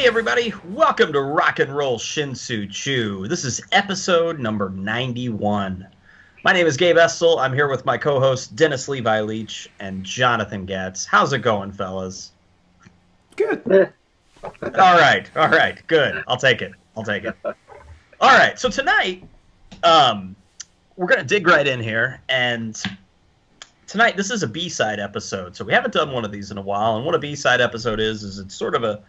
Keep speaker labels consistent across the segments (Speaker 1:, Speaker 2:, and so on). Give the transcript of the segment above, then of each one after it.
Speaker 1: Hey everybody, welcome to Rock and Roll Shin-Soo. This is episode number 91. My name is Gabe Estel. I'm here with my co-host Dennis Levi Leach and Jonathan Getz. How's it going, fellas?
Speaker 2: Good.
Speaker 1: All right, good. I'll take it. All right, so tonight, we're going to dig right in here, and tonight this is a B-side episode, so we haven't done one of these in a while, and what a B-side episode is it's sort of a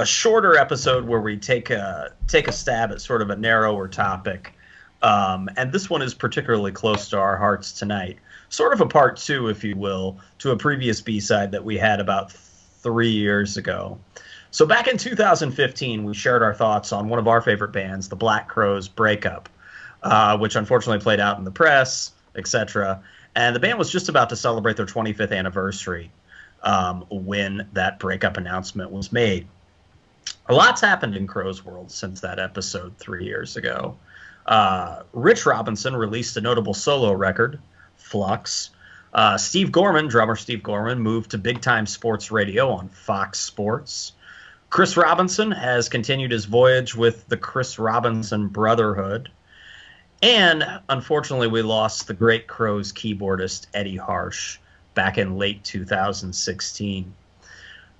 Speaker 1: shorter episode where we take a stab at sort of a narrower topic, and this one is particularly close to our hearts tonight. Sort of a part two, if you will, to a previous B-side that we had about 3 years ago. So back in 2015, we shared our thoughts on one of our favorite bands, the Black Crowes' breakup, which unfortunately played out in the press, etc. And the band was just about to celebrate their 25th anniversary when that breakup announcement was made. A lot's happened in Crowes' world since that episode 3 years ago. Rich Robinson released a notable solo record, Flux. Steve Gorman, drummer Steve Gorman, moved to big-time sports radio on Fox Sports. Chris Robinson has continued his voyage with the Chris Robinson Brotherhood. And, unfortunately, we lost the great Crowes keyboardist Eddie Harsh back in late 2016.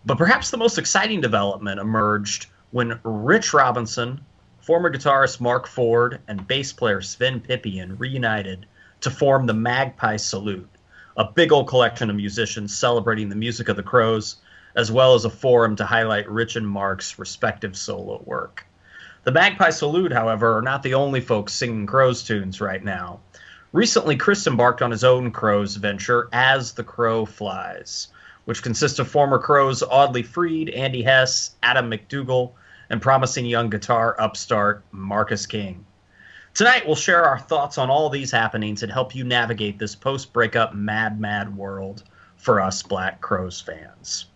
Speaker 1: But perhaps the most exciting development emerged when Rich Robinson, former guitarist Mark Ford, and bass player Sven Pippian reunited to form the Magpie Salute, a big old collection of musicians celebrating the music of the Crowes, as well as a forum to highlight Rich and Mark's respective solo work. The Magpie Salute, however, are not the only folks singing Crowes tunes right now. Recently, Chris embarked on his own Crowes venture, As the Crow Flies, which consists of former Crowes Audley Freed, Andy Hess, Adam McDougall, and promising young guitar upstart Marcus King. Tonight, we'll share our thoughts on all these happenings and help you navigate this post-breakup mad world for us Black Crowes fans.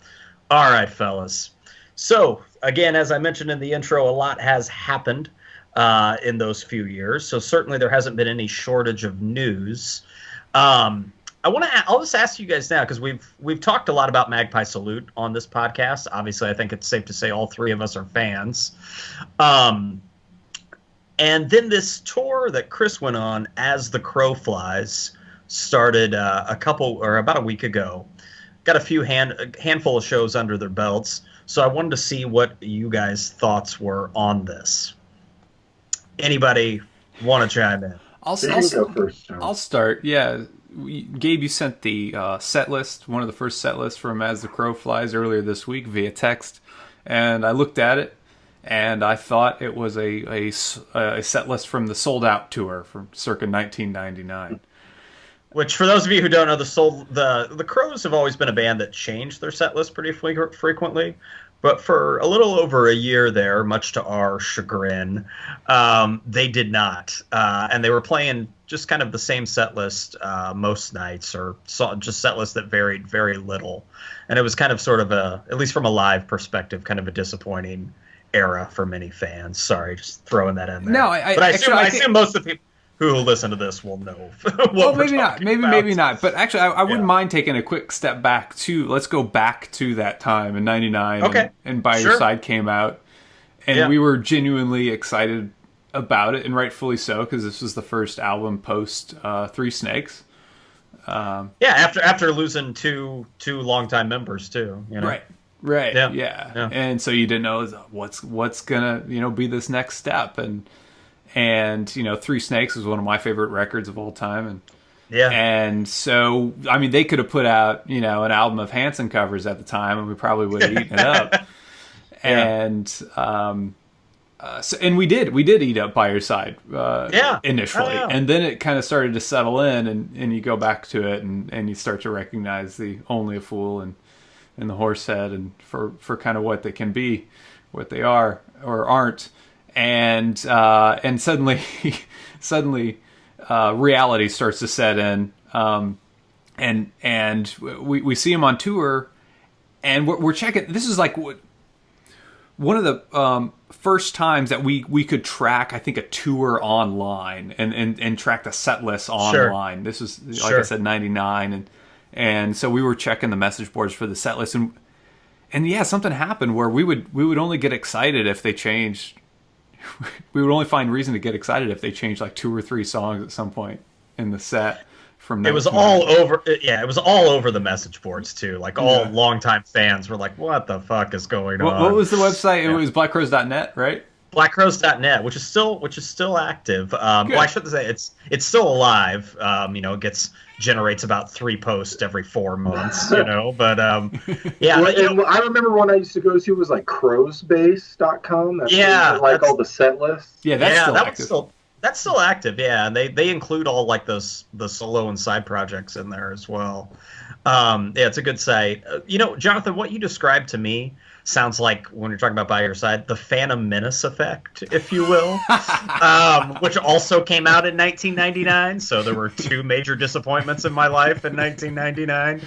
Speaker 1: All right, fellas. So, again, as I mentioned in the intro, a lot has happened in those few years, so certainly there hasn't been any shortage of news. I'll just ask you guys now, because we've talked a lot about Magpie Salute on this podcast. Obviously, I think it's safe to say all three of us are fans. And then this tour that Chris went on, As the Crow Flies, started about a week ago. Got a handful of shows under their belts, so I wanted to see what you guys' thoughts were on this. Anybody want to chime in?
Speaker 2: I'll start. Yeah. Gabe, you sent the set list, one of the first set lists from As the Crow Flies earlier this week via text, and I looked at it, and I thought it was a set list from the Sold Out tour from circa 1999.
Speaker 1: Which, for those of you who don't know, the Crowes have always been a band that changed their set list pretty frequently. But for a little over a year there, much to our chagrin, they did not. And they were playing just kind of the same set list most nights, or just set lists that varied very little. And it was kind of sort of at least from a live perspective, kind of a disappointing era for many fans. Sorry, just throwing that in there.
Speaker 2: No,
Speaker 1: I assume most of the people who will listen to this will know what we're talking about.
Speaker 2: Maybe not. But actually, I wouldn't mind taking a quick step back let's go back to that time in 99.
Speaker 1: Okay.
Speaker 2: And By Your Side came out. And we were genuinely excited about it, and rightfully so, because this was the first album post Three Snakes.
Speaker 1: After losing two longtime members too. You know?
Speaker 2: Right. Yeah. And so you didn't know what's gonna be this next step, and Three Snakes was one of my favorite records of all time, and so I mean they could have put out an album of Hanson covers at the time, and we probably would have eaten it up. And we did eat up By Your Side initially, and then it kind of started to settle in, and you go back to it, and you start to recognize the Only a Fool and the Horsehead, and for kind of what they can be, what they are or aren't. And suddenly reality starts to set in, and we see him on tour, and we're checking. This is like one of the first times that we could track, I think, a tour online and track the set list online. Sure. This was, like I said, 99, and so we were checking the message boards for the set list, and yeah, something happened where we would only get excited if they changed. We would only find reason to get excited if they changed like 2 or 3 songs at some point in the set.
Speaker 1: It was all over. Yeah, it was all over the message boards too. Like all longtime fans were like, "What the fuck is going on?"
Speaker 2: What was the website? It was blackcrows.net, right?
Speaker 1: Blackcrows.net, which is still active. Well, I shouldn't say it's still alive. Generates about 3 posts every 4 months. But yeah.
Speaker 3: Well, I remember one I used to go to was like crowsbase.com. That's like all the set lists.
Speaker 2: Yeah,
Speaker 1: that's still active, yeah. And they include all like the solo and side projects in there as well. Yeah, it's a good site. Jonathan, what you described to me sounds like, when you're talking about By Your Side, the Phantom Menace effect, if you will, which also came out in 1999. So there were 2 major disappointments in my life in 1999.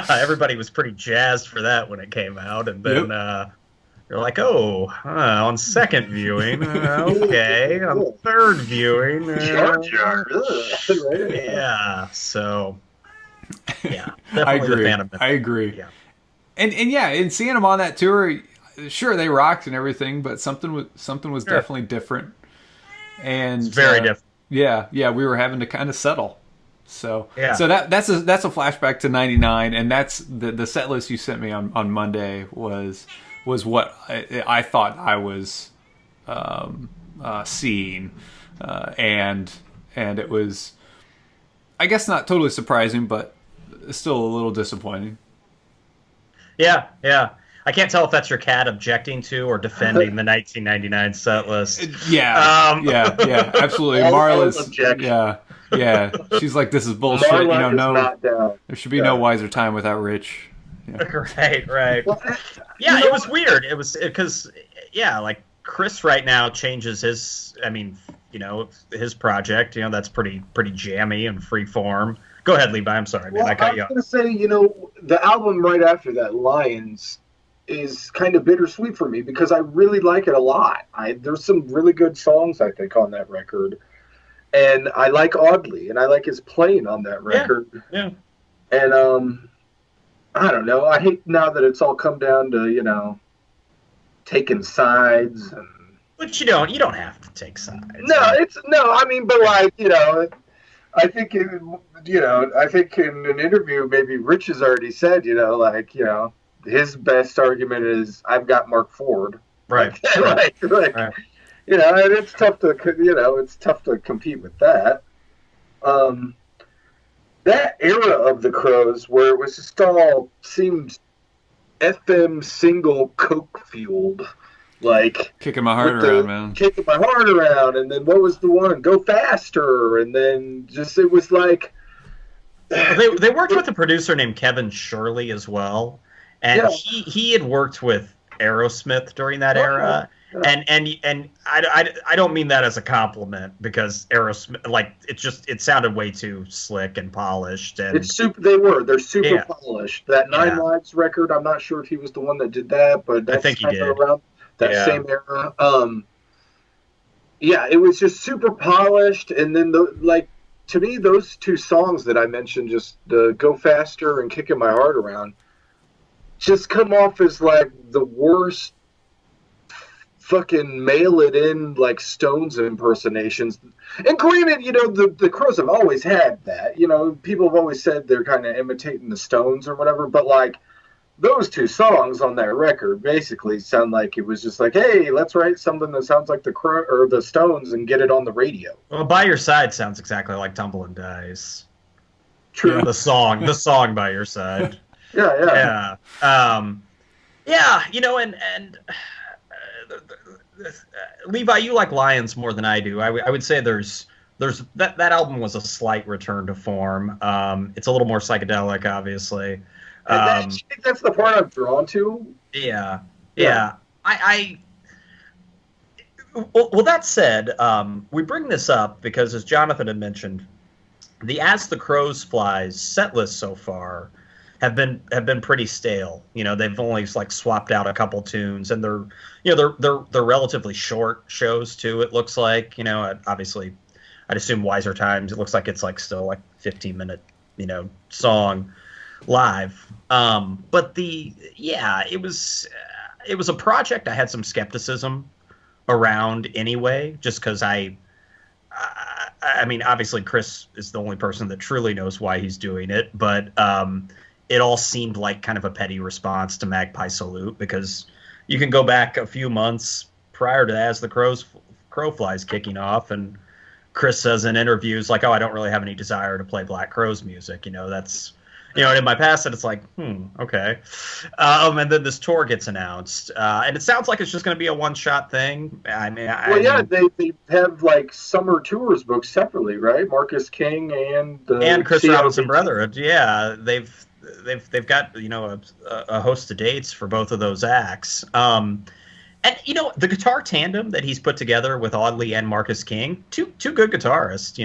Speaker 1: Everybody was pretty jazzed for that when it came out, and then. You're like, on second viewing, okay. On third viewing, yeah. So, yeah,
Speaker 2: I agree.
Speaker 1: Yeah,
Speaker 2: and seeing them on that tour, sure they rocked and everything, but something was definitely different, and
Speaker 1: it's very different.
Speaker 2: Yeah, we were having to kind of settle. So that's a flashback to '99, and that's the set list you sent me on Monday was what I thought I was seeing, and it was, I guess, not totally surprising, but still a little disappointing.
Speaker 1: Yeah. I can't tell if that's your cat objecting to or defending the 1999 set list.
Speaker 2: Yeah, absolutely. Marla's objecting. Yeah. She's like, this is bullshit. There should be no wiser time without Rich.
Speaker 1: Yeah. Right. Yeah, it was weird. It was because, like Chris right now changes his. His project. That's pretty jammy and free form. Go ahead, Levi. I'm sorry, man. I cut you off.
Speaker 3: I was going to say, the album right after that, Lions, is kind of bittersweet for me because I really like it a lot. There's some really good songs, I think, on that record, and I like Audley, and I like his playing on that record.
Speaker 1: Yeah.
Speaker 3: And I don't know. I hate now that it's all come down to, taking sides.
Speaker 1: But you don't have to take sides.
Speaker 3: But like, I think I think in an interview, maybe Rich has already said, his best argument is I've got Mark Ford.
Speaker 1: Right.
Speaker 3: Right. And it's tough to compete with that. That era of the Crows, where it was just all seemed FM single coke fueled, like
Speaker 2: kicking my heart around, man.
Speaker 3: Kicking my heart around, and then what was the one? Go Faster, and then it was like
Speaker 1: they worked with a producer named Kevin Shirley as well, and he had worked with Aerosmith during that era. Yeah. And I don't mean that as a compliment, because Aerosmith, like, it sounded way too slick and polished, and
Speaker 3: they're super polished. That Nine Lives record, I'm not sure if he was the one that did that, but that's, I think he did, around that same era. It was just super polished, and then to me, those 2 songs that I mentioned, just Go Faster and Kicking My Heart Around, just come off as like the worst fucking mail it in like Stones impersonations. And granted, the Crows have always had that. People have always said they're kind of imitating the Stones or whatever, but like those 2 songs on that record basically sound like it was just like, hey, let's write something that sounds like the Crow or the Stones and get it on the radio.
Speaker 1: Well, By Your Side sounds exactly like Tumblin' Dice.
Speaker 3: True.
Speaker 1: The song By Your Side.
Speaker 3: Yeah.
Speaker 1: Levi, you like Lions more than I do. I would say there's that album was a slight return to form. It's a little more psychedelic, obviously.
Speaker 3: I think that's the part I'm drawn to.
Speaker 1: Yeah. Well, that said, we bring this up because, as Jonathan had mentioned, the As the Crows Flies set list so far have been pretty stale. They've only like swapped out a couple tunes, and they're relatively short shows too. It looks like, obviously, I'd assume Wiser Times. It looks like it's like still like 15-minute song. live. But it was a project I had some skepticism around anyway, just because I mean, obviously Chris is the only person that truly knows why he's doing it, but it all seemed like kind of a petty response to Magpie Salute, because you can go back a few months prior to As the Crow Flies kicking off, and Chris says in interviews like, "Oh, I don't really have any desire to play Black Crowes music." That's, and in my past, it's like, okay. And then this tour gets announced, and it sounds like it's just going to be a one-shot thing.
Speaker 3: They have like summer tours booked separately, right? Marcus King and
Speaker 1: Chris Robinson Brotherhood. Yeah, they've got a host of dates for both of those acts. And the guitar tandem that he's put together with Audley and Marcus King, two good guitarists.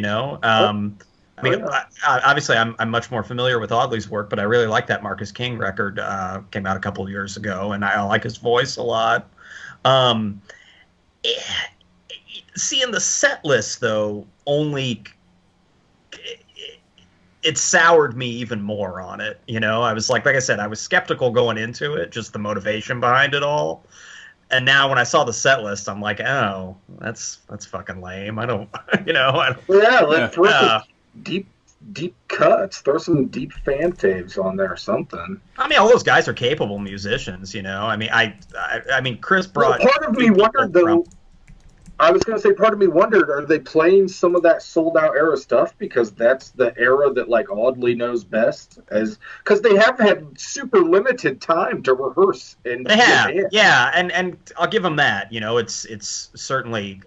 Speaker 1: Obviously, I'm much more familiar with Audley's work, but I really like that Marcus King record. Came out a couple of years ago, and I like his voice a lot. Seeing the set list though, it soured me even more on it. I was like I said, I was skeptical going into it, just the motivation behind it all. And now when I saw the set list, I'm like, oh, that's fucking lame. I don't.
Speaker 3: Let's throw deep cuts. Throw some deep fan faves on there or something.
Speaker 1: I mean, all those guys are capable musicians. I mean, Chris brought.
Speaker 3: Well, part of me wondered though. I was going to say, part of me wondered, are they playing some of that sold out era stuff because that's the era that like Audley knows best? Because they have had super limited time to rehearse. And
Speaker 1: they have, yeah, and I'll give them that. It's certainly,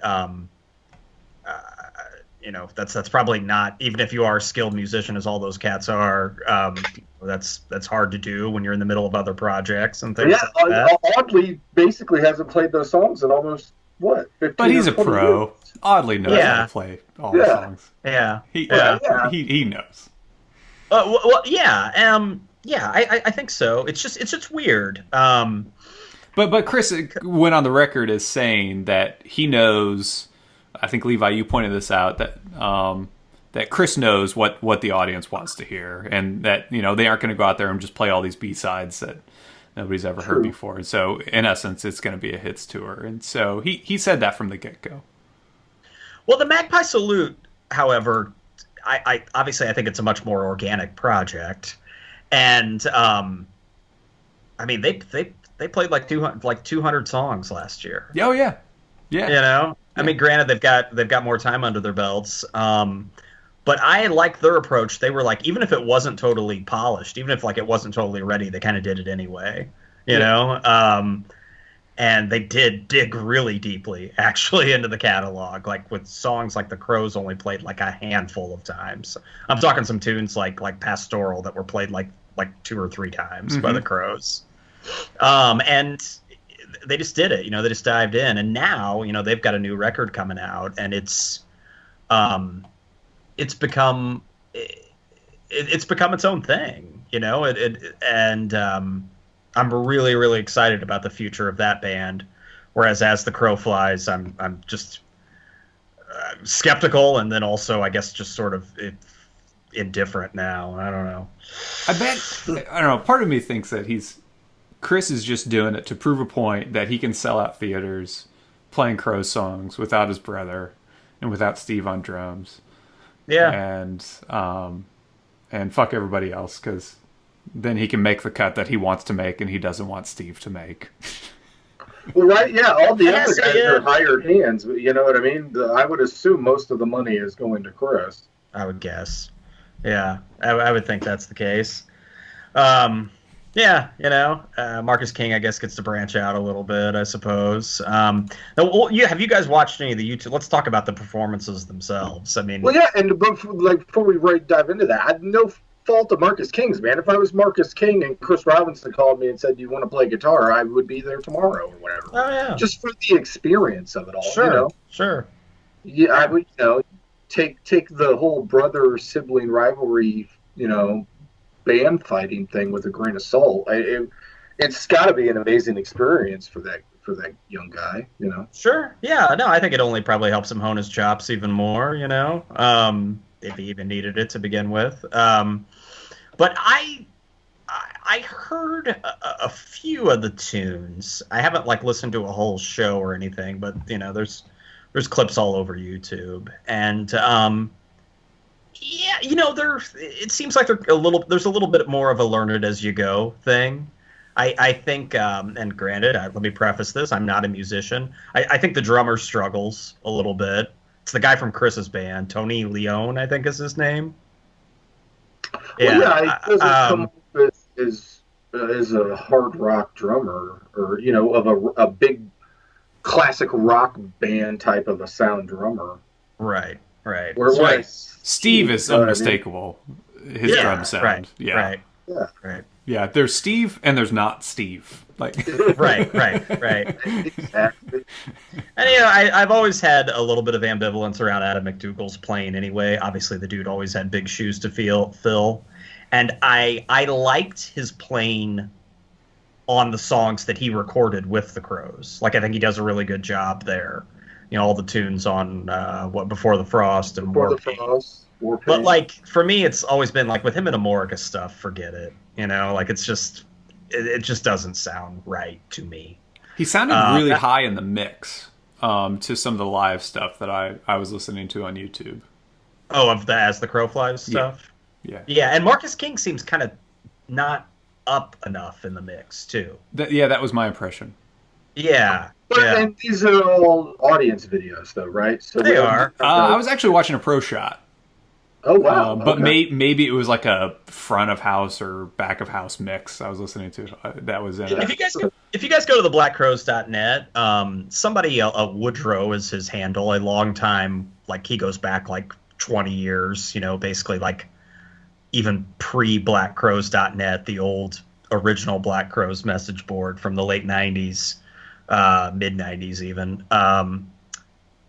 Speaker 1: that's probably not, even if you are a skilled musician as all those cats are. That's hard to do when you're in the middle of other projects and things. Yeah, like that.
Speaker 3: Audley basically hasn't played those songs in almost. What?
Speaker 2: But he's a pro. Years. Oddly knows how to play all the songs.
Speaker 1: Yeah.
Speaker 2: He knows.
Speaker 1: I think so. It's just weird.
Speaker 2: But Chris went on the record as saying that he knows. I think Levi, you pointed this out, that that Chris knows what the audience wants to hear, and that they aren't going to go out there and just play all these B-sides that nobody's ever heard before. And so, in essence, it's going to be a hits tour. And so he said that from the get-go.
Speaker 1: Well, the Magpie Salute, however, I obviously I think it's a much more organic project. And I mean, they played like 200 songs last year.
Speaker 2: Oh yeah. Yeah.
Speaker 1: I mean, granted they've got more time under their belts. But I like their approach. They were like, even if it wasn't totally polished, even if like it wasn't totally ready, they kind of did it anyway, you know? And they did dig really deeply, actually, into the catalog, like with songs like The Crows only played like a handful of times. I'm talking some tunes like Pastoral that were played like 2 or 3 times by The Crows. And they just did it, they just dived in. And now, they've got a new record coming out, and it's become its own thing, and I'm really, really excited about the future of that band. Whereas As the Crow Flies, I'm just skeptical, and then also I guess just sort of indifferent now. I don't know.
Speaker 2: I don't know. Part of me thinks that Chris is just doing it to prove a point that he can sell out theaters playing Crow songs without his brother and without Steve on drums.
Speaker 1: Yeah,
Speaker 2: and fuck everybody else, because then he can make the cut that he wants to make, and he doesn't want Steve to make.
Speaker 3: Well, right, yeah, all the other guys are hired hands. You know what I mean? I would assume most of the money is going to Chris.
Speaker 1: I would guess. Yeah, I would think that's the case. Yeah, Marcus King, I guess, gets to branch out a little bit, I suppose. Have you guys watched any of the YouTube? Let's talk about the performances themselves. I mean,
Speaker 3: well, yeah, and before we dive into that, I had no fault of Marcus King's, man. If I was Marcus King and Chris Robinson called me and said, "Do you want to play guitar?" I would be there tomorrow or whatever.
Speaker 1: Oh yeah,
Speaker 3: just for the experience of it all.
Speaker 1: Sure.
Speaker 3: Yeah, I would, take the whole brother sibling rivalry, band fighting thing with a grain of salt. It's got to be an amazing experience for that young guy,
Speaker 1: Sure. Yeah. No, I think it only probably helps him hone his chops even more, if he even needed it to begin with. But I heard a few of the tunes. I haven't like listened to a whole show or anything, but you know, there's clips all over YouTube, and yeah, you know, it seems like there's a little bit more of a learn it as you go thing. I think, and granted, let me preface this: I'm not a musician. I think the drummer struggles a little bit. It's the guy from Chris's band, Tony Leone, I think is his name.
Speaker 3: Yeah, well, yeah, he doesn't come up as a hard rock drummer, or you know, of a big classic rock band type of a sound drummer.
Speaker 1: Right.
Speaker 2: Whereas Steve is unmistakable. His drum sound.
Speaker 1: Right.
Speaker 3: Yeah.
Speaker 1: Right.
Speaker 2: Yeah, there's Steve and there's not Steve. Like
Speaker 1: right.
Speaker 3: Exactly.
Speaker 1: And you know, I've always had a little bit of ambivalence around Adam McDougall's playing anyway. Obviously, the dude always had big shoes to fill. And I liked his playing on the songs that he recorded with the Crows. Like, I think he does a really good job there. You know, all the tunes on Before the Frost and War Paint. But like for me, it's always been like with him and Amorica stuff. Forget it. You know, like it just doesn't sound right to me.
Speaker 2: He sounded really high in the mix to some of the live stuff that I was listening to on YouTube.
Speaker 1: Oh, of the As the Crow Flies stuff. Yeah. And Marcus King seems kind of not up enough in the mix too.
Speaker 2: That was my impression.
Speaker 1: Yeah.
Speaker 3: And these are all audience videos, though, right? So
Speaker 1: they are.
Speaker 2: I was actually watching a pro shot.
Speaker 3: Oh wow!
Speaker 2: But maybe it was like a front of house or back of house mix I was listening to. That was in it.
Speaker 1: If you guys go to theblackcrows.net, somebody Woodrow is his handle. A long time, like he goes back like 20 years. You know, basically like even pre-blackcrows.net, the old original Black Crows message board from the late 90s, mid 90s even.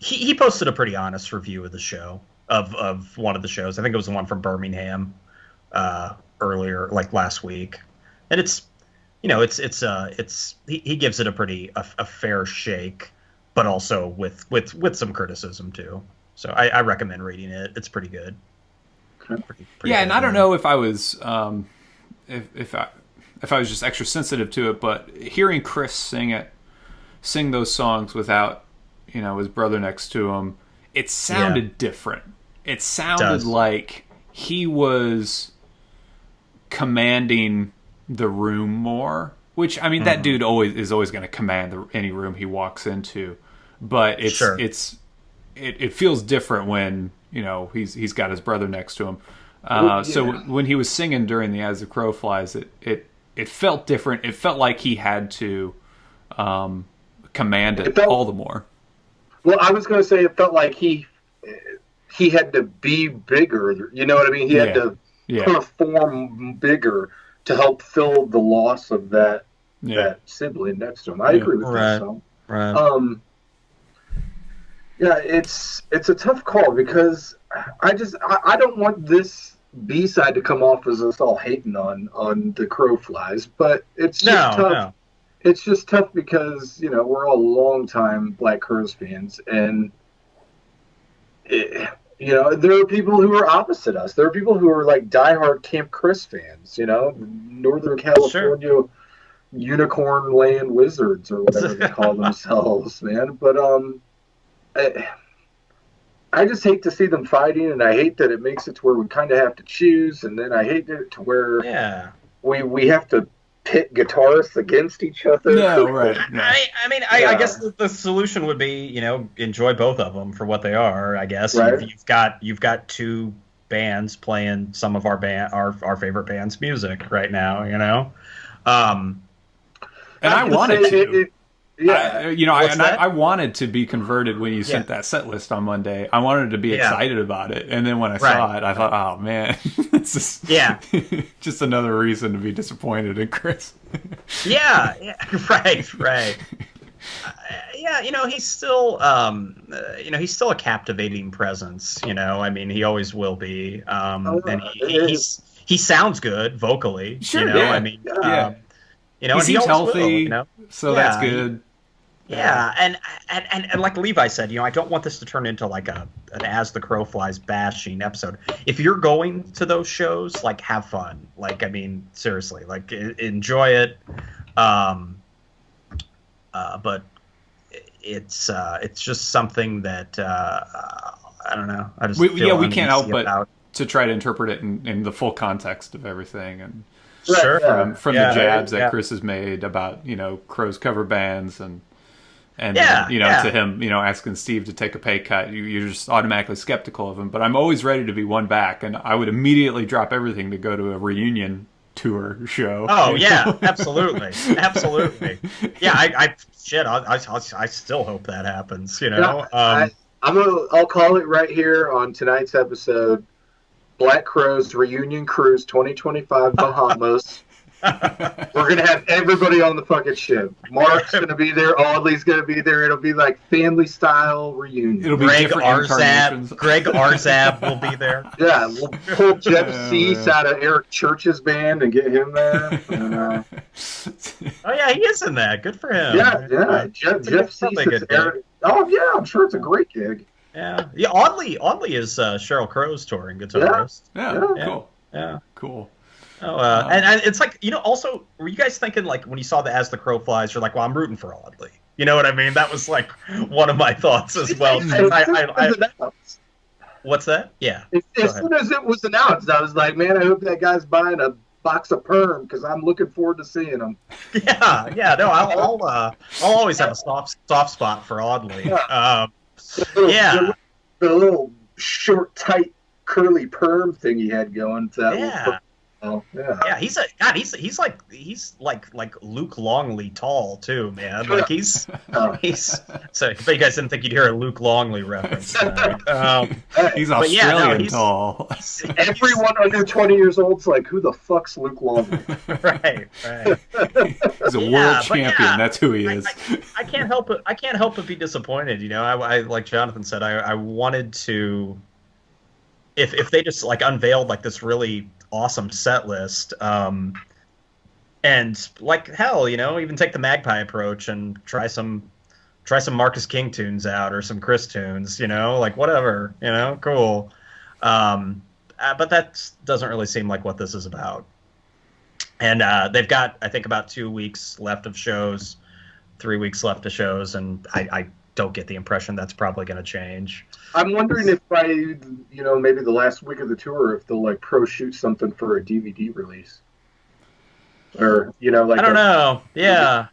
Speaker 1: He posted a pretty honest review of the show. Of one of the shows. I think it was the one from Birmingham earlier, like last week. And it's, you know, he gives it a fair shake, but also with some criticism too. So I recommend reading it. It's pretty good.
Speaker 2: Pretty yeah, and I don't know if I was if I was just extra sensitive to it, but hearing Chris sing those songs without, you know, his brother next to him, it sounded different. It sounded like he was commanding the room more, which, I mean, that dude is always going to command any room he walks into. But it feels different when, you know, he's got his brother next to him. So when he was singing during the As the Crow Flies, it felt different. It felt like he had to command it all the more.
Speaker 3: Well, I was going to say it felt like he had to be bigger. You know what I mean? He had to perform bigger to help fill the loss of that sibling next to him. I agree with that. So.
Speaker 1: Right.
Speaker 3: Yeah, it's a tough call because I don't want this B-side to come off as us all hating on the Crow Flies, but it's just tough. No. It's just tough because, you know, we're all longtime Black Crowes fans, and you know, there are people who are opposite us. There are people who are like diehard Camp Chris fans, you know, Northern California unicorn land wizards or whatever they call themselves, man. But I just hate to see them fighting, and I hate that it makes it to where we kind of have to choose, and then I hate it to where we have to pit guitarists against each other.
Speaker 2: No, right. No.
Speaker 1: I guess the solution would be, you know, enjoy both of them for what they are. I guess you've got two bands playing some of our favorite band's music right now. You know,
Speaker 2: and I wanted to. I wanted to be converted when you sent that set list on Monday. I wanted to be excited about it, and then when I saw it, I thought, "Oh man, this is just another reason to be disappointed in Chris."
Speaker 1: Right. You know, he's still, he's still a captivating presence. You know, I mean, he always will be, and he sounds good vocally.
Speaker 2: Sure,
Speaker 1: you know, I mean,
Speaker 2: you know, he seems healthy,
Speaker 1: will, you know?
Speaker 2: So that's good.
Speaker 1: Yeah, and like Levi said, I don't want this to turn into like an As the Crow Flies bashing episode. If you're going to those shows, like, have fun. Like, I mean, seriously, like, enjoy it. But it's just something that I don't know. I just
Speaker 2: we can't help but to try to interpret it in the full context of everything, and from the jabs that Chris has made about Crow's cover bands and to him asking Steve to take a pay cut, you're just automatically skeptical of him. But I'm always ready to be won back, and I would immediately drop everything to go to a reunion tour show.
Speaker 1: Oh yeah, absolutely. Yeah, I still hope that happens.
Speaker 3: I'll call it right here on tonight's episode: Black Crowes Reunion Cruise 2025 Bahamas. We're gonna have everybody on the fucking ship. Mark's gonna be there. Audley's gonna be there. It'll be like family style reunion.
Speaker 2: It'll be
Speaker 1: Greg Arzab will be there.
Speaker 3: Yeah, we'll pull Jeff Cease out of Eric Church's band and get him there.
Speaker 1: Oh yeah, he is in that. Good for him.
Speaker 3: Yeah. Jeff Cease is Eric. Oh yeah, I'm sure it's a great gig.
Speaker 1: Yeah. Oddly is Sheryl Crow's touring guitarist.
Speaker 2: Yeah. Cool.
Speaker 1: Yeah.
Speaker 2: Cool.
Speaker 1: Oh, and it's like, also, were you guys thinking, like, when you saw the As the Crow Flies, you're like, well, I'm rooting for Audley. You know what I mean? That was, like, one of my thoughts as well. What's that? Yeah.
Speaker 3: As soon as it was announced, I was like, man, I hope that guy's buying a box of Perm, because I'm looking forward to seeing him.
Speaker 1: Yeah. No, I'll always have a soft spot for Audley.
Speaker 3: The little short, tight, curly perm thing he had going.
Speaker 1: Oh yeah. He's like Luke Longley tall too, man. Like he's so. But you guys didn't think you'd hear a Luke Longley reference.
Speaker 2: He's Australian tall.
Speaker 3: Everyone under 20 years old's like, who the fuck's Luke Longley?
Speaker 1: Right.
Speaker 2: He's a world champion. That's who he is.
Speaker 1: I can't help but be disappointed. I like Jonathan said, I wanted to. If they just like unveiled like this really awesome set list, and like hell, even take the Magpie approach and try some Marcus King tunes out or some Chris tunes, like whatever, cool. But that doesn't really seem like what this is about. And they've got, I think, about 2 weeks left of shows, 3 weeks left of shows, and I don't get the impression that's probably going to change.
Speaker 3: I'm wondering if by, maybe the last week of the tour, if they'll like pro shoot something for a DVD release. Or, like.
Speaker 1: I don't know. Yeah.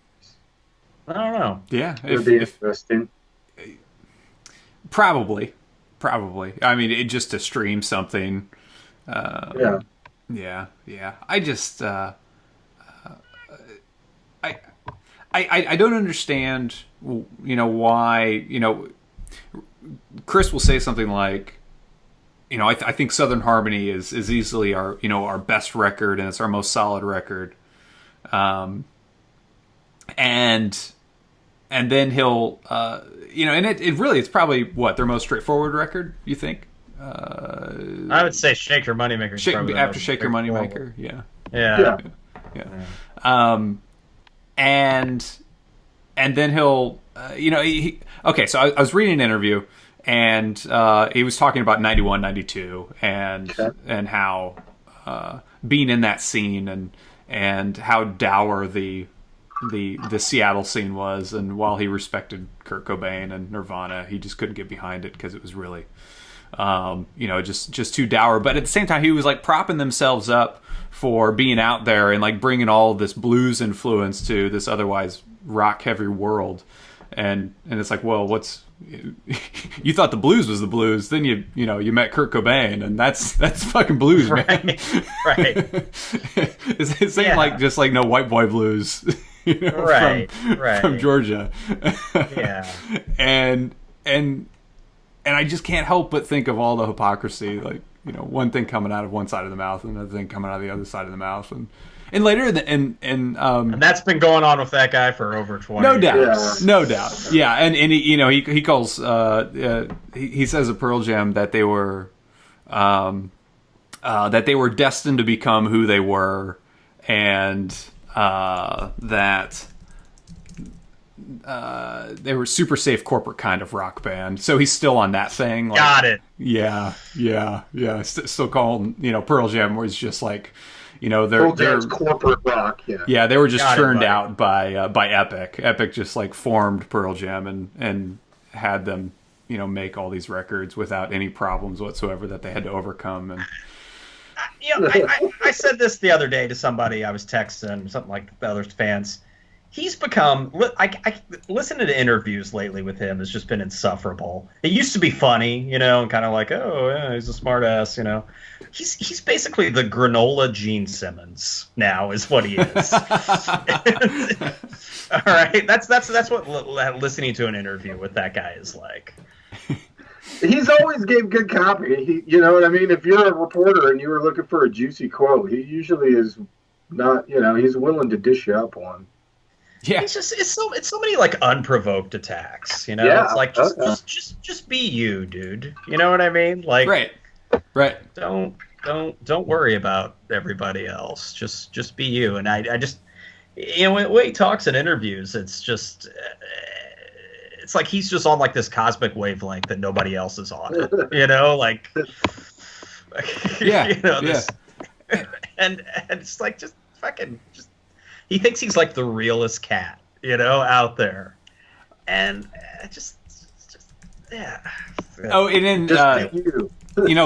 Speaker 1: I don't know.
Speaker 2: Yeah.
Speaker 3: It would be interesting.
Speaker 2: Probably. I mean, just to stream something. Yeah. I just, I don't understand, why, Chris will say something like, I think Southern Harmony is easily our, our best record, and it's our most solid record. And then he'll, and it really, it's probably their most straightforward record, you think?
Speaker 1: I would say Shake Your Moneymaker.
Speaker 2: After Shake Your Moneymaker. Yeah. And then he'll, okay, so I was reading an interview, and he was talking about 91, 92, and how being in that scene and how dour the Seattle scene was, and while he respected Kurt Cobain and Nirvana, he just couldn't get behind it because it was really, just too dour. But at the same time, he was like propping themselves up for being out there and like bringing all this blues influence to this otherwise rock heavy world, and it's like, well, you thought the blues was the blues, then you met Kurt Cobain, and that's fucking blues, man.
Speaker 1: Right.
Speaker 2: It's like just like no white boy blues, from Georgia.
Speaker 1: Yeah.
Speaker 2: And I just can't help but think of all the hypocrisy, like, one thing coming out of one side of the mouth and another thing coming out of the other side of the mouth, and later and
Speaker 1: that's been going on with that guy for over 20
Speaker 2: years. No doubt. Yeah, and he calls he says of Pearl Jam that they were destined to become who they were, and that they were super safe corporate kind of rock band. So he's still on that thing. Like,
Speaker 1: got it.
Speaker 2: Yeah. Still calling, Pearl Jam was just like,
Speaker 3: Pearl Jam's corporate rock.
Speaker 2: Yeah, they were just churned out by Epic. Epic just like formed Pearl Jam and had them, make all these records without any problems whatsoever that they had to overcome. And
Speaker 1: I said this the other day to somebody I was texting, something like the other fans. He's become, I listening to interviews lately with him has just been insufferable. It used to be funny, and kind of like, oh yeah, he's a smart ass, He's basically the granola Gene Simmons now is what he is. All right, that's what listening to an interview with that guy is like.
Speaker 3: He's always gave good copy. You know what I mean? If you're a reporter and you were looking for a juicy quote, he usually is not. He's willing to dish you up one.
Speaker 2: Yeah,
Speaker 1: it's so many like unprovoked attacks.
Speaker 3: Yeah,
Speaker 1: it's like just be you, dude. You know what I mean? Like
Speaker 2: right.
Speaker 1: Don't worry about everybody else. Just be you. And I just when he talks in interviews, it's just it's like he's just on like this cosmic wavelength that nobody else is on it. Like this, and it's like just fucking just. He thinks he's like the realest cat, out there, and just yeah.
Speaker 2: Oh, and then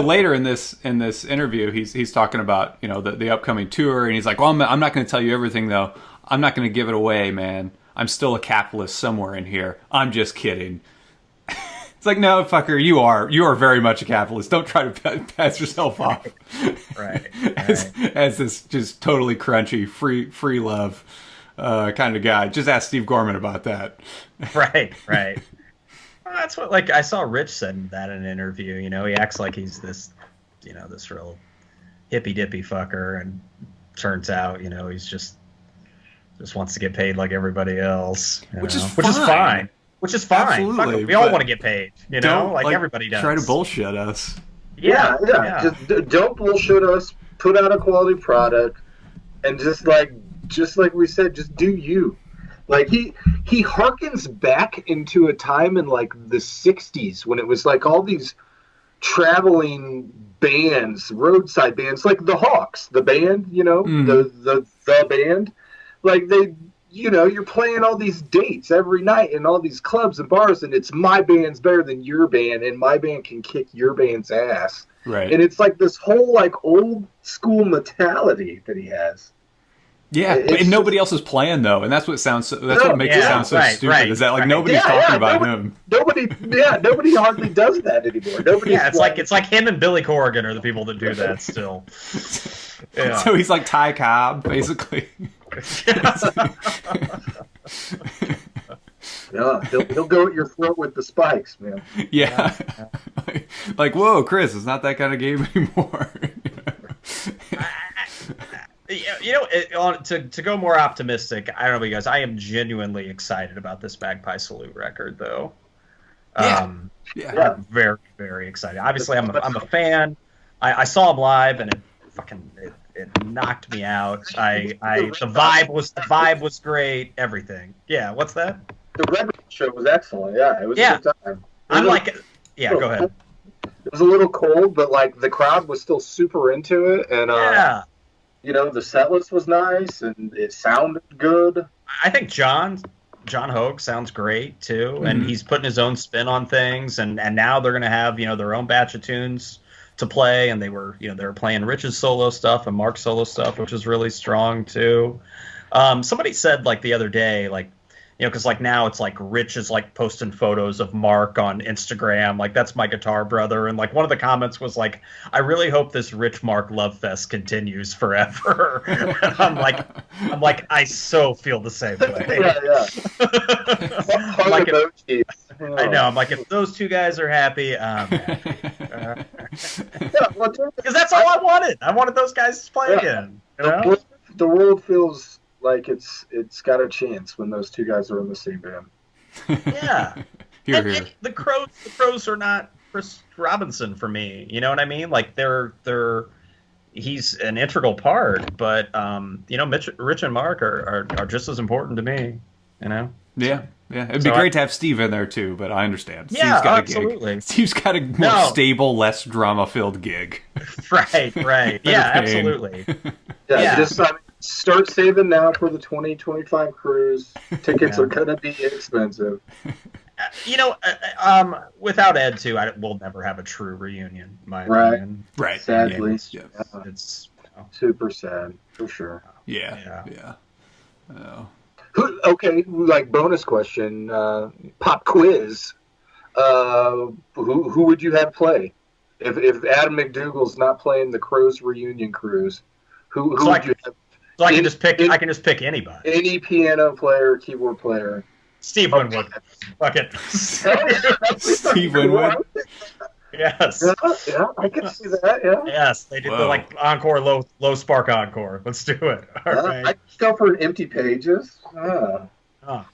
Speaker 2: later in this interview, he's talking about the upcoming tour, and he's like, "Well, I'm not going to tell you everything though. I'm not going to give it away, man. I'm still a capitalist somewhere in here. I'm just kidding." It's like, no, fucker, you are very much a capitalist. Don't try to pass yourself off,
Speaker 1: right.
Speaker 2: as this just totally crunchy, free love kind of guy. Just ask Steve Gorman about that.
Speaker 1: Right. Well, that's what I saw Rich said that in an interview. He acts like he's this, this real hippy dippy fucker, and turns out, he's just wants to get paid like everybody else,
Speaker 2: which is fine.
Speaker 1: Which is fine.
Speaker 2: Absolutely,
Speaker 1: we all want to get paid, like everybody does.
Speaker 2: Try to bullshit us.
Speaker 3: Yeah. Just don't bullshit us. Put out a quality product, and just like we said, just do you. Like he harkens back into a time in like the '60s when it was like all these traveling bands, roadside bands, like the Hawks, the band, the band, like they. You're playing all these dates every night in all these clubs and bars, and it's my band's better than your band, and my band can kick your band's ass.
Speaker 2: Right.
Speaker 3: And it's like this whole like old school mentality that he has.
Speaker 2: Yeah, and nobody else is playing though, and that's what makes it sound so stupid. Right, is that like nobody's talking about him?
Speaker 3: Nobody hardly does that anymore.
Speaker 1: It's like him and Billy Corrigan are the people that do that still. Yeah.
Speaker 2: So he's like Ty Cobb, basically.
Speaker 3: Yeah, he'll go at your throat with the spikes, man.
Speaker 2: Yeah. Like, whoa, Chris, it's not that kind of game anymore.
Speaker 1: To go more optimistic, I don't know about you guys. I am genuinely excited about this Magpie Salute record, though. I'm very, very excited. Obviously, I'm a fan. I saw him live, and it knocked me out. The vibe was great. Everything. Yeah. What's that?
Speaker 3: The Red Room show was excellent. Yeah, it was a good time.
Speaker 1: Go ahead.
Speaker 3: It was a little cold, but like the crowd was still super into it, and the set list was nice, and it sounded good.
Speaker 1: I think John Hogue sounds great too, and he's putting his own spin on things, and now they're gonna have their own batch of tunes to play, and they were playing Rich's solo stuff and Mark's solo stuff, which is really strong too. Somebody said like the other day, like because like now it's like Rich is like posting photos of Mark on Instagram, like that's my guitar brother, and like one of the comments was like, I really hope this Rich Mark love fest continues forever. I'm like I so feel the same way. I know. I'm like, if those two guys are happy, because that's all I wanted. I wanted those guys to play again.
Speaker 3: The world feels like it's got a chance when those two guys are in the same band.
Speaker 1: Yeah. And the Crows are not Chris Robinson for me. You know what I mean? Like he's an integral part, but Rich and Mark are just as important to me.
Speaker 2: Yeah. It'd be great to have Steve in there too, but I understand.
Speaker 1: Yeah, absolutely.
Speaker 2: Steve's got a more stable, less drama-filled gig.
Speaker 1: Right. Yeah, absolutely.
Speaker 3: Just start saving now for the 2025 cruise. Tickets are gonna be expensive.
Speaker 1: Without Ed too, we'll never have a true reunion. In my opinion.
Speaker 2: Right.
Speaker 3: Sadly,
Speaker 1: it's
Speaker 3: super sad for sure.
Speaker 2: Yeah. Oh.
Speaker 3: Okay, like bonus question, pop quiz. Who would you have play if Adam McDougall's not playing the Crows reunion cruise? Who would you have?
Speaker 1: So I can just pick anybody.
Speaker 3: Any piano player, keyboard player.
Speaker 1: Steve Winwood. Fuck it.
Speaker 2: Steve Winwood.
Speaker 1: Yes.
Speaker 3: Yeah, I can see that. Yeah.
Speaker 1: Yes, they did the encore, low spark encore. Let's do it. All right.
Speaker 3: I go for Empty Pages.
Speaker 1: Something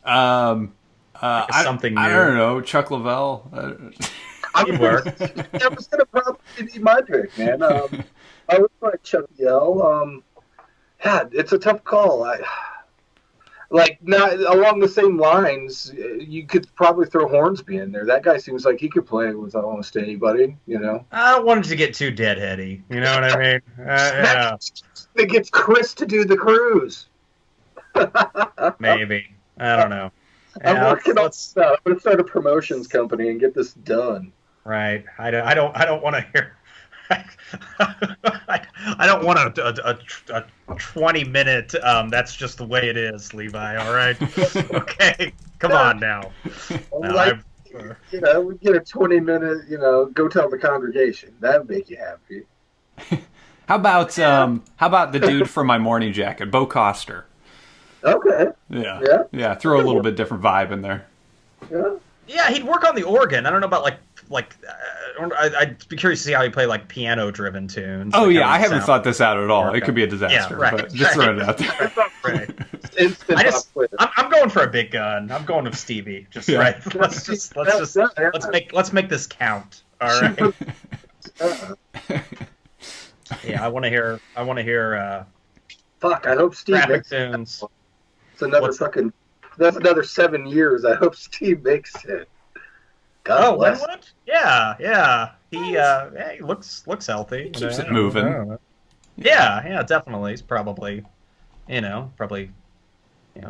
Speaker 1: new.
Speaker 2: I don't know. Chuck Leavell.
Speaker 3: That was gonna probably be my pick, man. I would like Chuck Yell. It's a tough call. Not along the same lines. You could probably throw Hornsby in there. That guy seems like he could play with almost anybody.
Speaker 1: I don't want it to get too deadheady. You know what I mean? Yeah.
Speaker 3: It gets Chris to do the cruise.
Speaker 1: Maybe. I don't know.
Speaker 3: I'm working on that. I'm going to start a promotions company and get this done.
Speaker 1: Right. I don't want to hear. I don't want a 20-minute. That's just the way it is, Levi. All right. Okay. Come on now.
Speaker 3: We get a 20-minute. Go tell the congregation. That'd make you happy.
Speaker 2: How about the dude from My Morning Jacket, Bo Coster?
Speaker 3: Okay.
Speaker 2: Yeah. Throw a little bit different vibe in there.
Speaker 1: Yeah, he'd work on the organ. I don't know about I'd be curious to see how he play piano driven tunes.
Speaker 2: Oh yeah, I haven't thought this out at all. It could be a disaster, but just throwing it out there.
Speaker 1: I'm going for a big gun. I'm going with Stevie. Right. Let's make this count. All right. Yeah, I want to hear.
Speaker 3: Fuck! I hope Steve makes
Speaker 1: tunes.
Speaker 3: It's another That's another 7 years. I hope Steve makes it. God bless.
Speaker 1: Winwood? Yeah. He looks healthy.
Speaker 2: Keeps it moving.
Speaker 1: Yeah, definitely. He's probably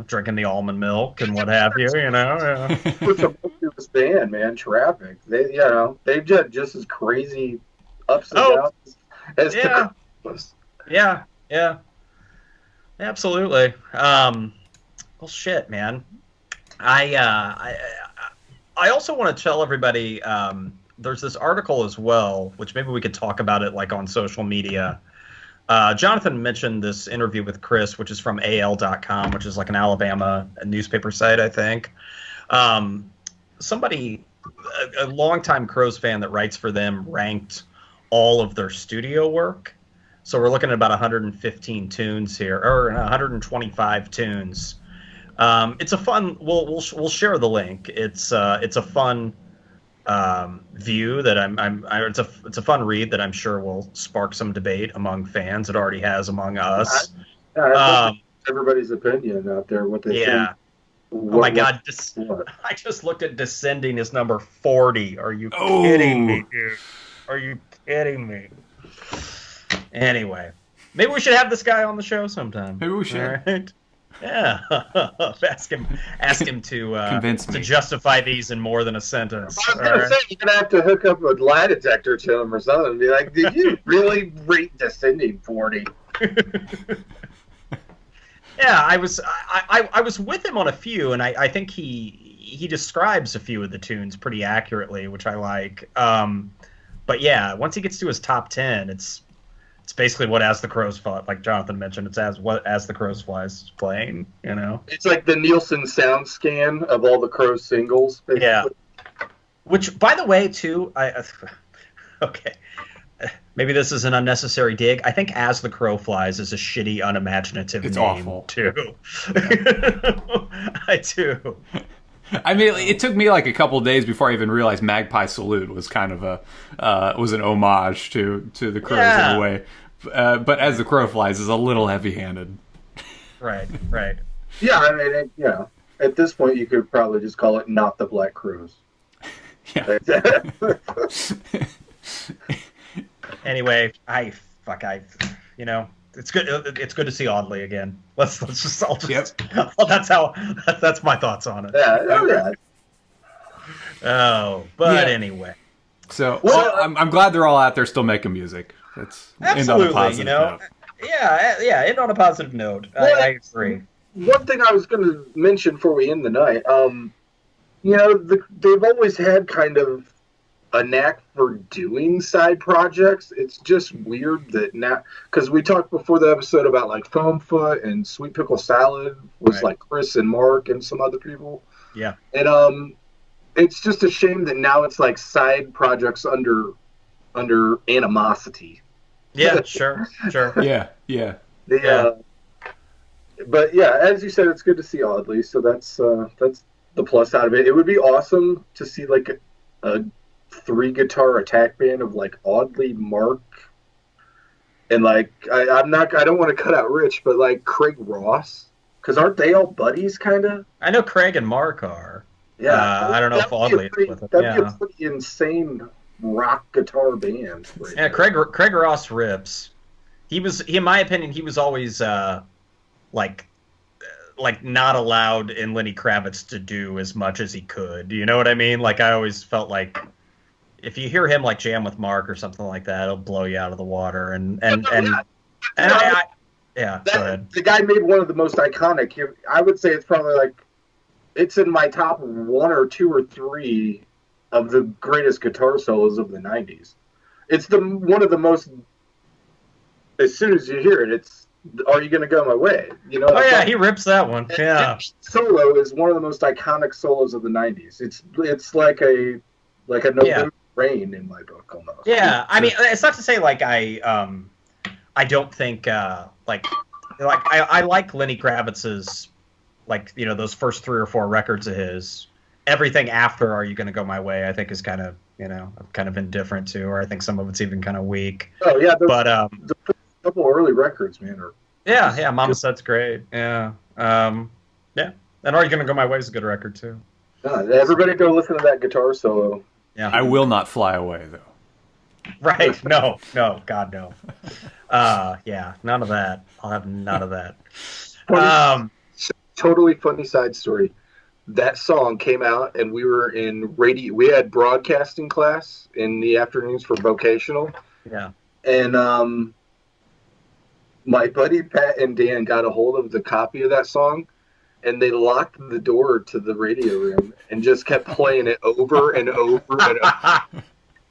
Speaker 1: drinking the almond milk and what have you.
Speaker 3: With the this band, man, Traffic. They've got just as crazy ups and downs as the Christmas.
Speaker 1: Yeah. Absolutely. Well, shit, man. I also want to tell everybody there's this article as well, which maybe we could talk about it on social media. Jonathan mentioned this interview with Chris, which is from AL.com, which is an Alabama newspaper site, I think. Somebody, a longtime Crows fan that writes for them, ranked all of their studio work. So we're looking at about 115 tunes here, or 125 tunes. It's a fun. We'll share the link. It's a fun view that it's a fun read that I'm sure will spark some debate among fans. It already has among us.
Speaker 3: Everybody's opinion out there. What they think.
Speaker 1: Oh my God! I just looked at Descending is number 40. Are you kidding me, dude? Are you kidding me? Anyway, maybe we should have this guy on the show sometime.
Speaker 2: Maybe we should.
Speaker 1: All right? Yeah. ask him to
Speaker 2: convince me
Speaker 1: to justify these in more than a sentence.
Speaker 3: I was going to say, you're going to have to hook up a lie detector to him or something and be like, did you really rate Descending 40?
Speaker 1: Yeah, I was with him on a few, and I think he describes a few of the tunes pretty accurately, which I like. But yeah, once he gets to his top 10, it's basically what As the Crows Fly, like Jonathan mentioned. It's As the Crows Flies is playing.
Speaker 3: It's like the Nielsen sound scan of all the Crows singles. Basically.
Speaker 1: Yeah. Which, by the way, too, okay, maybe this is an unnecessary dig. I think As the Crow Flies is a shitty, unimaginative name.
Speaker 2: It's awful
Speaker 1: too. Yeah. I do.
Speaker 2: I mean, it took me a couple of days before I even realized Magpie Salute was kind of was an homage to the Crows in a way. But As the Crow Flies is a little heavy-handed.
Speaker 1: Right.
Speaker 3: Yeah, I mean, At this point, you could probably just call it "Not the Black Crows."
Speaker 2: Yeah.
Speaker 1: Anyway, you know, it's good. It's good to see Audley again. Let's just. That's my thoughts on it.
Speaker 3: Yeah.
Speaker 1: Oh, but anyway.
Speaker 2: So I'm glad they're all out there still making music. That's
Speaker 1: absolutely, you know. Note. Yeah. End on a positive note. Well, I agree.
Speaker 3: One thing I was going to mention before we end the night, you know, they've always had kind of a knack for doing side projects. It's just weird that now, because we talked before the episode about like Foam Foot and Sweet Pickle Salad was like Chris and Mark and some other people.
Speaker 1: Yeah.
Speaker 3: And it's just a shame that now it's like side projects under animosity.
Speaker 1: Yeah, sure.
Speaker 2: Yeah.
Speaker 3: But yeah, as you said, it's good to see Audley. So that's the plus out of it. It would be awesome to see like a 3-guitar attack band of like Audley, Mark, and like I don't want to cut out Rich, but like Craig Ross, because aren't they all buddies kind of?
Speaker 1: I know Craig and Mark are.
Speaker 3: Yeah,
Speaker 1: I don't know if Audley is with them.
Speaker 3: That'd be a pretty insane rock guitar band.
Speaker 1: Yeah, Craig Ross rips. He in my opinion, he was always like not allowed in Lenny Kravitz to do as much as he could. You know what I mean? Like I always felt like if you hear him like jam with Mark or something like that, it'll blow you out of the water. Go ahead.
Speaker 3: The guy made one of the most iconic. I would say it's probably like it's in my top 1 or 2 or 3 of the greatest guitar solos of the '90s. It's one of the most. As soon as you hear it, it's "Are You Gonna Go My Way?" You know.
Speaker 1: Oh yeah, he rips that one. Yeah.
Speaker 3: Solo is one of the most iconic solos of the '90s. It's like a November rain in my book almost.
Speaker 1: Yeah, I mean, it's not to say like I don't think I like Lenny Kravitz's like, you know, those first 3 or 4 records of his. Everything after "Are You Gonna Go My Way" I think is kind of, you know, kind of indifferent to, or I think some of it's even kind of weak.
Speaker 3: Oh yeah,
Speaker 1: but
Speaker 3: the couple early records, man, are
Speaker 1: Mama Said's great. Yeah. And "Are You Gonna Go My Way" is a good record too.
Speaker 3: Everybody go listen to that guitar solo.
Speaker 2: Yeah. I will not fly away though.
Speaker 1: Right. No, God no. None of that. I'll have none of that.
Speaker 3: Totally funny side story. That song came out, and we were in radio. We had broadcasting class in the afternoons for vocational.
Speaker 1: Yeah.
Speaker 3: And my buddy Pat and Dan got a hold of the copy of that song, and they locked the door to the radio room and just kept playing it over and over and over.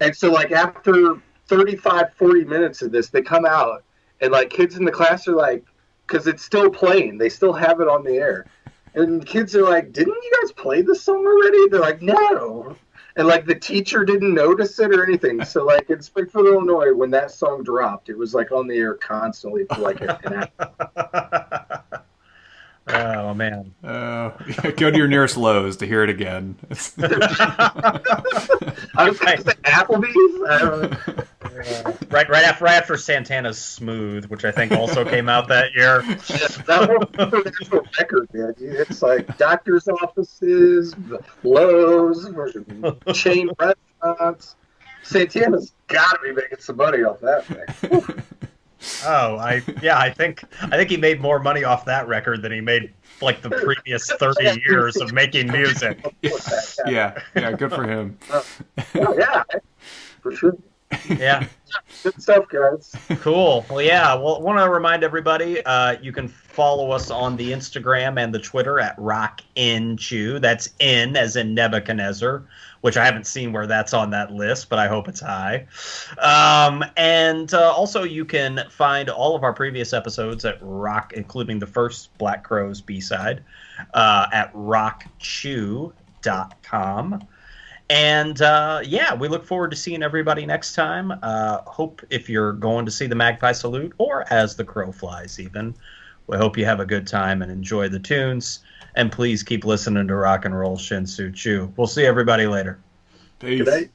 Speaker 3: And so, like, after 35, 40 minutes of this, they come out, and, like, kids in the class are like, because it's still playing. They still have it on the air. And the kids are like, "Didn't you guys play this song already?" They're like, "No." And, like, the teacher didn't notice it or anything. So, like, in Springfield, Illinois, when that song dropped, it was, like, on the air constantly for, like, an hour.
Speaker 1: Oh, man.
Speaker 2: Go to your nearest Lowe's to hear it again.
Speaker 3: I was going to say Applebee's.
Speaker 1: Right after Santana's "Smooth," which I think also came out that year.
Speaker 3: Yeah, that was an actual record, man. It's like doctor's offices, Lowe's, chain restaurants. Santana's got to be making some money off that thing.
Speaker 1: Oh, I think he made more money off that record than he made like the previous 30 years of making music.
Speaker 2: Yeah, good for him.
Speaker 3: Yeah, for sure.
Speaker 1: Yeah.
Speaker 3: Good stuff, guys.
Speaker 1: Cool. Well, yeah. Well, I want to remind everybody, you can follow us on the Instagram and the Twitter at RockInChew. That's in as in Nebuchadnezzar, which I haven't seen where that's on that list, but I hope it's high. And also you can find all of our previous episodes at including the first Black Crowes B-side, at rockchew.com. And we look forward to seeing everybody next time. Hope if you're going to see the Magpie Salute, or As the Crow Flies even, we hope you have a good time and enjoy the tunes. And please keep listening to Rock and Roll Shin-Soo Chew. We'll see everybody later.
Speaker 2: Peace.
Speaker 3: Good night.